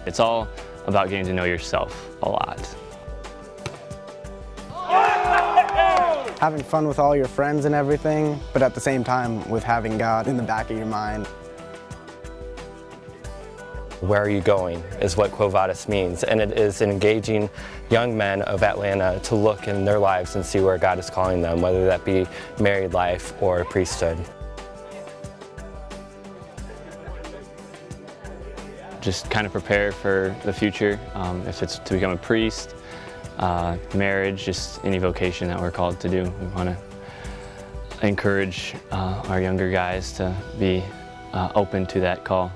It's all about getting to know yourself a lot. Having fun with all your friends and everything, but at the same time with having God in the back of your mind. Where are you going is what Quo Vadis means, and it is engaging young men of Atlanta to look in their lives and see where God is calling them, whether that be married life or priesthood. Just kind of prepare for the future, if it's to become a priest, marriage, just any vocation that we're called to do. We want to encourage our younger guys to be open to that call.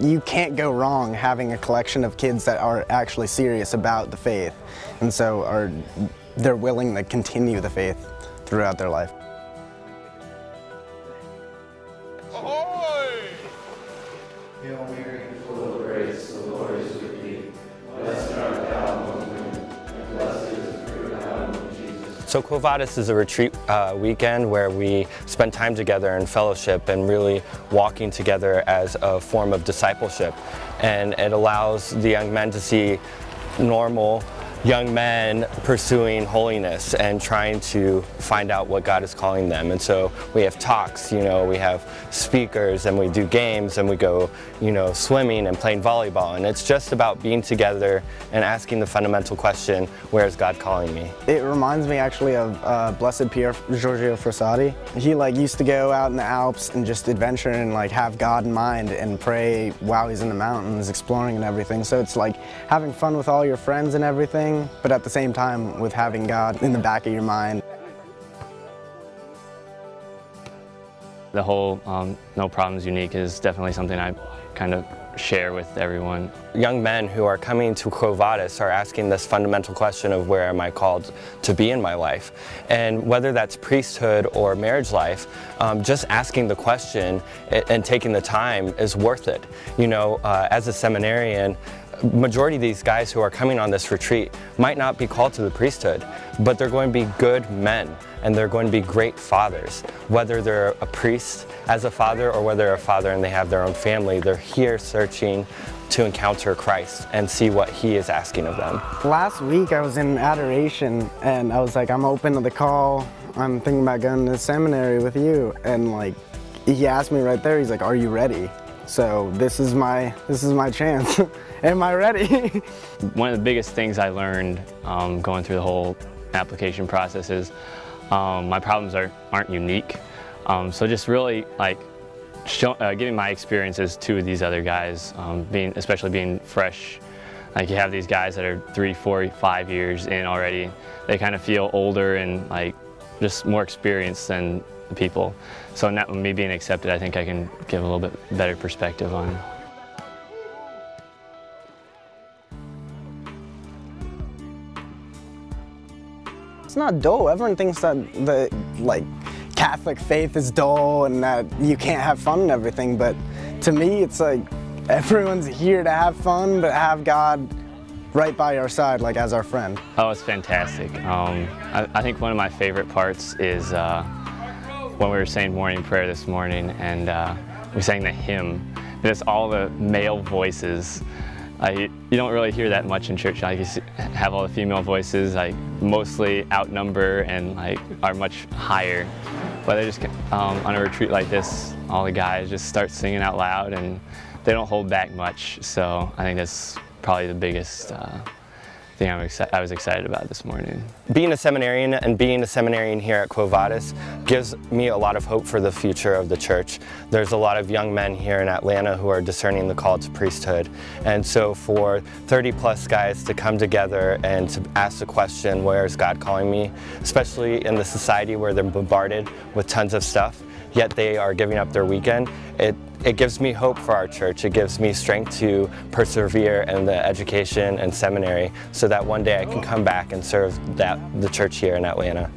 You can't go wrong having a collection of kids that are actually serious about the faith, and so they're willing to continue the faith throughout their life. Ahoy! Hail Mary, full of grace, the Lord is with thee. Blessed art thou among women, and blessed is the fruit of thy womb, Jesus. So Quo Vadis is a retreat weekend where we spend time together in fellowship and really walking together as a form of discipleship. And it allows the young men to see normal young men pursuing holiness and trying to find out what God is calling them. And so we have talks, we have speakers, and we do games, and we go, swimming and playing volleyball. And it's just about being together and asking the fundamental question, where is God calling me? It reminds me actually of Blessed Pier Giorgio Frassati. He used to go out in the Alps and just adventure and have God in mind and pray while he's in the mountains exploring and everything. So it's like having fun with all your friends and everything, but at the same time with having God in the back of your mind. The whole No Problems Unique is definitely something I kind of share with everyone. Young men who are coming to Quo Vadis are asking this fundamental question of where am I called to be in my life? And whether that's priesthood or marriage life, just asking the question and taking the time is worth it. As a seminarian, majority of these guys who are coming on this retreat might not be called to the priesthood, but they're going to be good men and they're going to be great fathers. Whether they're a priest as a father or whether they're a father and they have their own family, they're here searching to encounter Christ and see what he is asking of them. Last week I was in adoration and I was like, I'm open to the call. I'm thinking about going to seminary with you. And he asked me right there, he's like, are you ready? So this is my chance. Am I ready? One of the biggest things I learned going through the whole application process is my problems aren't unique. So just really giving my experiences to these other guys, especially being fresh. You have these guys that are 3, 4, 5 years in already. They kind of feel older and just more experienced than the people. So now, me being accepted, I think I can give a little bit better perspective on. It's not dull. Everyone thinks that the Catholic faith is dull and that you can't have fun and everything, but to me it's everyone's here to have fun but have God right by our side, as our friend. Oh, it's fantastic. I think one of my favorite parts is when we were saying morning prayer this morning and we sang the hymn. It's all the male voices. You don't really hear that much in church. You have all the female voices, mostly outnumber and are much higher. But they just on a retreat like this, all the guys just start singing out loud and they don't hold back much. So I think that's probably the biggest thing I was excited about this morning. Being a seminarian and being a seminarian here at Quo Vadis gives me a lot of hope for the future of the church. There's a lot of young men here in Atlanta who are discerning the call to priesthood. And so for 30+ guys to come together and to ask the question, where is God calling me? Especially in the society where they're bombarded with tons of stuff, yet they are giving up their weekend. It gives me hope for our church. It gives me strength to persevere in the education and seminary so that one day I can come back and serve the church here in Atlanta.